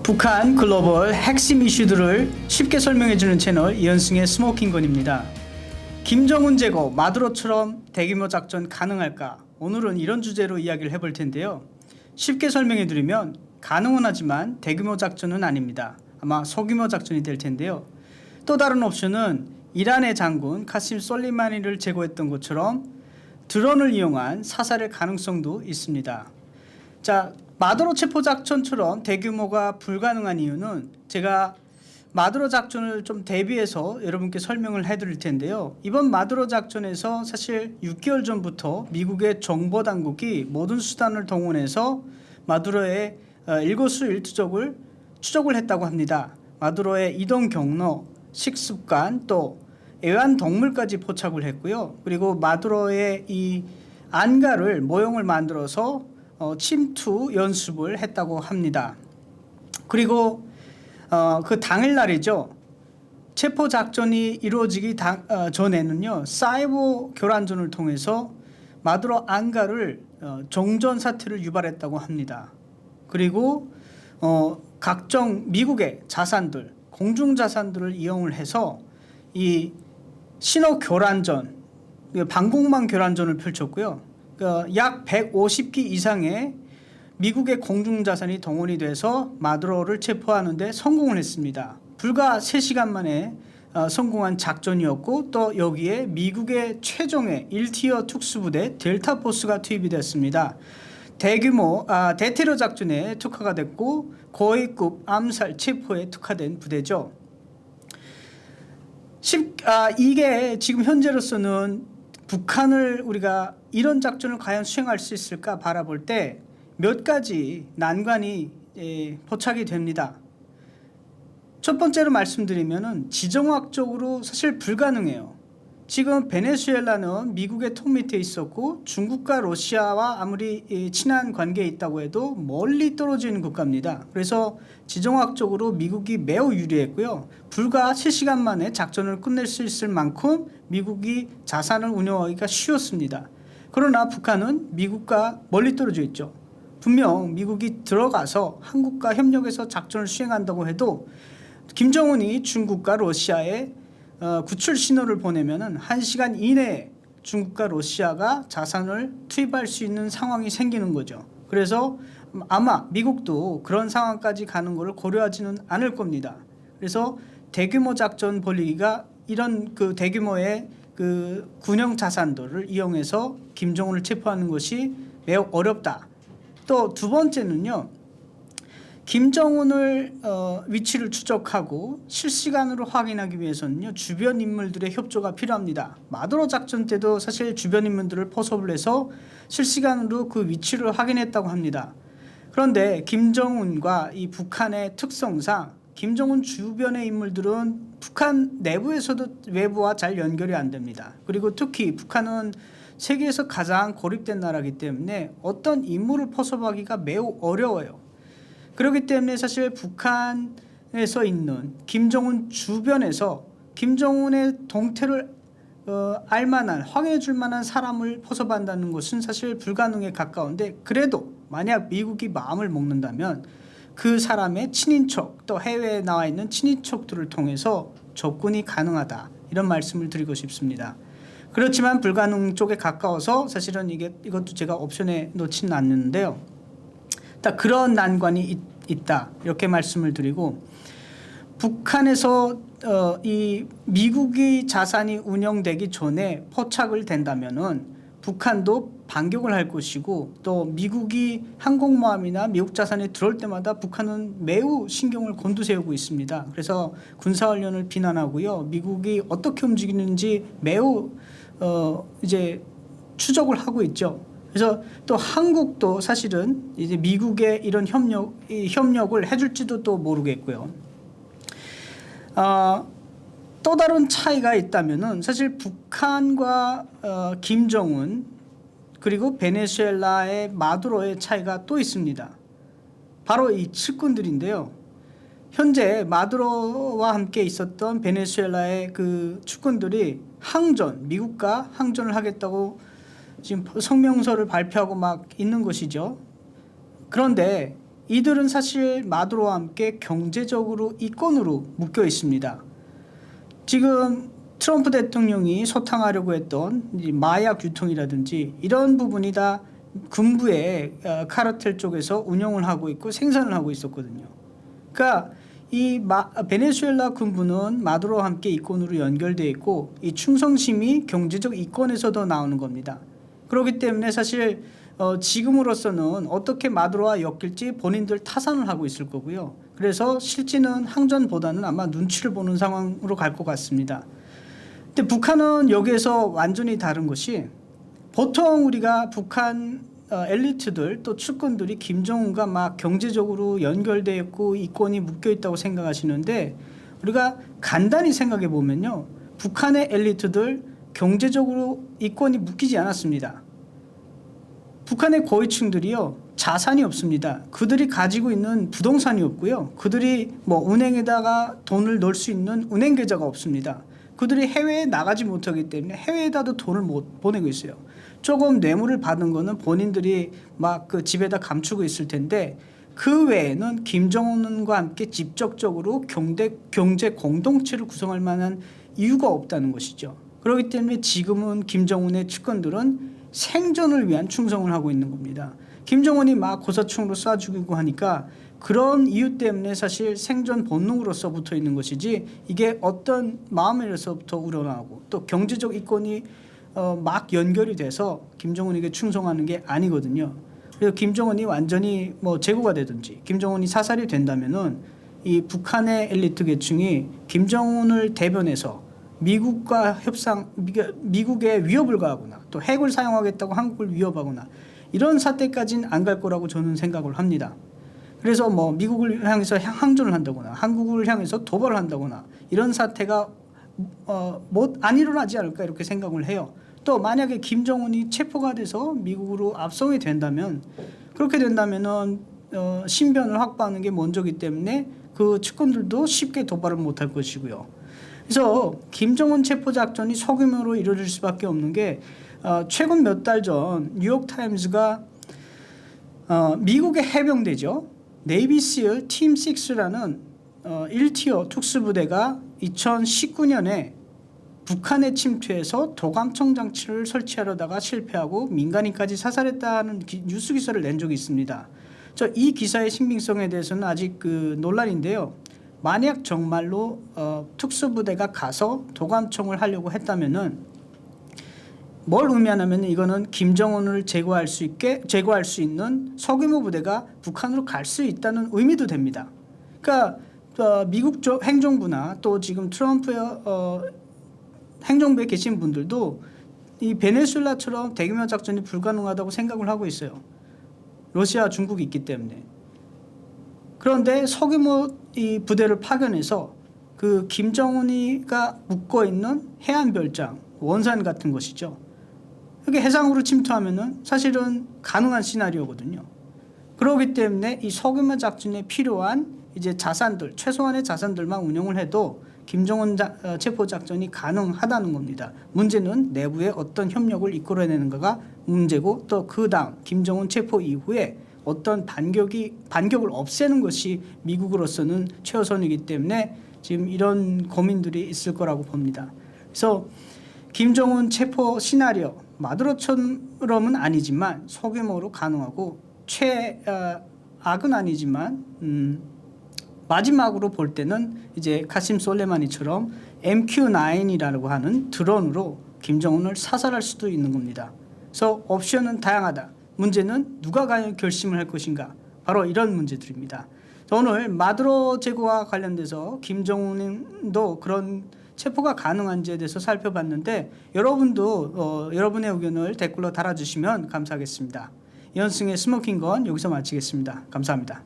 북한 글로벌 핵심 이슈들을 쉽게 설명해주는 채널 이현승의 스모킹건입니다. 김정은 제거 마두로처럼 대규모 작전 가능할까? 오늘은 이런 주제로 이야기를 해볼 텐데요. 쉽게 설명해드리면 가능은 하지만 대규모 작전은 아닙니다. 아마 소규모 작전이 될 텐데요. 또 다른 옵션은 이란의 장군 카심 솔리마니를 제거했던 것처럼 드론을 이용한 사살의 가능성도 있습니다. 자, 마두로 체포 작전처럼 대규모가 불가능한 이유는 제가 마두로 작전을 좀 대비해서 여러분께 설명을 해드릴 텐데요. 이번 마두로 작전에서 사실 6개월 전부터 미국의 정보 당국이 모든 수단을 동원해서 마두로의 일거수일투족을 추적을 했다고 합니다. 마두로의 이동 경로, 식습관, 또 애완동물까지 포착을 했고요. 그리고 마두로의 이 안가를 모형을 만들어서 침투 연습을 했다고 합니다. 그리고 그 당일날이죠. 체포 작전이 이루어지기 전에는요, 사이버 교란전을 통해서 마두로 안가를 종전 사태를 유발했다고 합니다. 그리고 각종 미국의 자산들, 공중 자산들을 이용을 해서 이 신호 교란전, 방공망 교란전을 펼쳤고요. 약 150기 이상의 미국의 공중자산이 동원이 돼서 마두로를 체포하는 데 성공을 했습니다. 불과 3시간 만에 성공한 작전이었고, 또 여기에 미국의 최종의 1티어 특수부대 델타포스가 투입이 됐습니다. 대규모 대테러 작전에 특화가 됐고 고위급 암살 체포에 특화된 부대죠. 이게 지금 현재로서는 북한을 우리가 이런 작전을 과연 수행할 수 있을까 바라볼 때 몇 가지 난관이 포착이 됩니다. 첫 번째로 말씀드리면은 지정학적으로 사실 불가능해요. 지금 베네수엘라는 미국의 통 밑에 있었고 중국과 러시아와 아무리 친한 관계에 있다고 해도 멀리 떨어지는 국가입니다. 그래서 지정학적으로 미국이 매우 유리했고요. 불과 3시간 만에 작전을 끝낼 수 있을 만큼 미국이 자산을 운영하기가 쉬웠습니다. 그러나 북한은 미국과 멀리 떨어져 있죠. 분명 미국이 들어가서 한국과 협력해서 작전을 수행한다고 해도 김정은이 중국과 러시아에 구출 신호를 보내면은 1시간 이내에 중국과 러시아가 자산을 투입할 수 있는 상황이 생기는 거죠. 그래서 아마 미국도 그런 상황까지 가는 것을 고려하지는 않을 겁니다. 그래서 대규모 작전 벌이기가 이런 그 대규모의 그 군용 자산들을 이용해서 김정은을 체포하는 것이 매우 어렵다. 또 두 번째는요. 김정은을 위치를 추적하고 실시간으로 확인하기 위해서는요, 주변 인물들의 협조가 필요합니다. 마두로 작전 때도 사실 주변 인물들을 포섭을 해서 실시간으로 그 위치를 확인했다고 합니다. 그런데 김정은과 이 북한의 특성상 김정은 주변의 인물들은 북한 내부에서도 외부와 잘 연결이 안 됩니다. 그리고 특히 북한은 세계에서 가장 고립된 나라이기 때문에 어떤 인물을 포섭하기가 매우 어려워요. 그렇기 때문에 사실 북한에서 있는 김정은 주변에서 김정은의 동태를 알만한, 확인해 줄 만한 사람을 포섭한다는 것은 사실 불가능에 가까운데, 그래도 만약 미국이 마음을 먹는다면 그 사람의 친인척, 또 해외에 나와 있는 친인척들을 통해서 접근이 가능하다, 이런 말씀을 드리고 싶습니다. 그렇지만 불가능 쪽에 가까워서 사실은 이것도 제가 옵션에 놓지는 않는데요. 딱 그런 난관이 있다, 이렇게 말씀을 드리고, 북한에서 이 미국이 자산이 운영되기 전에 포착을 된다면은 북한도 반격을 할 것이고, 또 미국이 항공모함이나 미국 자산이 들어올 때마다 북한은 매우 신경을 곤두세우고 있습니다. 그래서 군사훈련을 비난하고요, 미국이 어떻게 움직이는지 매우 이제 추적을 하고 있죠. 그래서 또 한국도 사실은 이제 미국의 이런 협력을 해줄지도 또 모르겠고요. 또 다른 차이가 있다면은 사실 북한과 김정은, 그리고 베네수엘라의 마두로의 차이가 또 있습니다. 바로 이 측근들인데요. 현재 마두로와 함께 있었던 베네수엘라의 그 측근들이 미국과 항전을 하겠다고 지금 성명서를 발표하고 막 있는 것이죠. 그런데 이들은 사실 마두로와 함께 경제적으로 이권으로 묶여 있습니다. 지금 트럼프 대통령이 소탕하려고 했던 마약 유통이라든지 이런 부분이 다 군부의 카르텔 쪽에서 운영을 하고 있고 생산을 하고 있었거든요. 그러니까 이 베네수엘라 군부는 마두로와 함께 이권으로 연결되어 있고 이 충성심이 경제적 이권에서도 나오는 겁니다. 그렇기 때문에 사실 지금으로서는 어떻게 마두로와 엮일지 본인들 타산을 하고 있을 거고요. 그래서 실제는 항전보다는 아마 눈치를 보는 상황으로 갈 것 같습니다. 근데 북한은 여기에서 완전히 다른 것이 보통 우리가 북한 엘리트들 또 측근들이 김정은과 막 경제적으로 연결되어 있고 이권이 묶여 있다고 생각하시는데 우리가 간단히 생각해 보면요. 북한의 엘리트들 경제적으로 이권이 묶이지 않았습니다. 북한의 고위층들이요. 자산이 없습니다. 그들이 가지고 있는 부동산이 없고요. 그들이 뭐 은행에다가 돈을 넣을 수 있는 은행 계좌가 없습니다. 그들이 해외에 나가지 못하기 때문에 해외에다도 돈을 못 보내고 있어요. 조금 뇌물을 받은 거는 본인들이 막 그 집에다 감추고 있을 텐데 그 외에는 김정은과 함께 직접적으로 경제 공동체를 구성할 만한 이유가 없다는 것이죠. 그렇기 때문에 지금은 김정은의 측근들은 생존을 위한 충성을 하고 있는 겁니다. 김정은이 막 고사총으로 쏴 죽이고 하니까 그런 이유 때문에 사실 생존 본능으로서 붙어 있는 것이지 이게 어떤 마음에서부터 우러나오고 또 경제적 이권이 막 연결이 돼서 김정은에게 충성하는 게 아니거든요. 그래서 김정은이 완전히 뭐 제거가 되든지 김정은이 사살이 된다면은 이 북한의 엘리트 계층이 김정은을 대변해서 미국과 협상, 미국에 위협을 가하거나 또 핵을 사용하겠다고 한국을 위협하거나 이런 사태까지는 안 갈 거라고 저는 생각을 합니다. 그래서 뭐 미국을 향해서 항전을 한다거나 한국을 향해서 도발을 한다거나 이런 사태가 안 일어나지 않을까 이렇게 생각을 해요. 또 만약에 김정은이 체포가 돼서 미국으로 압송이 된다면 그렇게 된다면은 신변을 확보하는 게 먼저기 때문에 그 측근들도 쉽게 도발을 못할 것이고요. 그래서 김정은 체포 작전이 소규모로 이루어질 수밖에 없는 게 최근 몇 달 전 뉴욕타임스가 미국의 해병대죠. 네이비실 팀 6라는 1티어 특수부대가 2019년에 북한에 침투해서 도감청 장치를 설치하려다가 실패하고 민간인까지 사살했다는 뉴스 기사를 낸 적이 있습니다. 이 기사의 신빙성에 대해서는 아직 논란인데요. 만약 정말로 특수부대가 가서 도감청을 하려고 했다면은 뭘 의미하냐면 이거는 김정은을 제거할 수 있는 소규모 부대가 북한으로 갈 수 있다는 의미도 됩니다. 그러니까 미국 쪽 행정부나 또 지금 트럼프의 행정부에 계신 분들도 이 베네수엘라처럼 대규모 작전이 불가능하다고 생각을 하고 있어요. 러시아, 중국이 있기 때문에. 그런데 소규모 이 부대를 파견해서 그 김정은이가 묵고 있는 해안별장, 원산 같은 것이죠. 이렇게 해상으로 침투하면은 사실은 가능한 시나리오거든요. 그렇기 때문에 이 소규모 작전에 필요한 이제 자산들, 최소한의 자산들만 운영을 해도 김정은 체포 작전이 가능하다는 겁니다. 문제는 내부의 어떤 협력을 이끌어내는가가 문제고 또 그 다음 김정은 체포 이후에 어떤 반격을 없애는 것이 미국으로서는 최우선이기 때문에 지금 이런 고민들이 있을 거라고 봅니다. 그래서 김정은 체포 시나리오 마두로처럼은 아니지만 소규모로 가능하고 최악은 아니지만 마지막으로 볼 때는 이제 카심 솔레마니처럼 MQ-9이라고 하는 드론으로 김정은을 사살할 수도 있는 겁니다. 그래서 옵션은 다양하다. 문제는 누가 과연 결심을 할 것인가. 바로 이런 문제들입니다. 오늘 마두로 제거와 관련돼서 김정은도 그런 체포가 가능한지에 대해서 살펴봤는데 여러분도 여러분의 의견을 댓글로 달아주시면 감사하겠습니다. 이현승의 스모킹건 여기서 마치겠습니다. 감사합니다.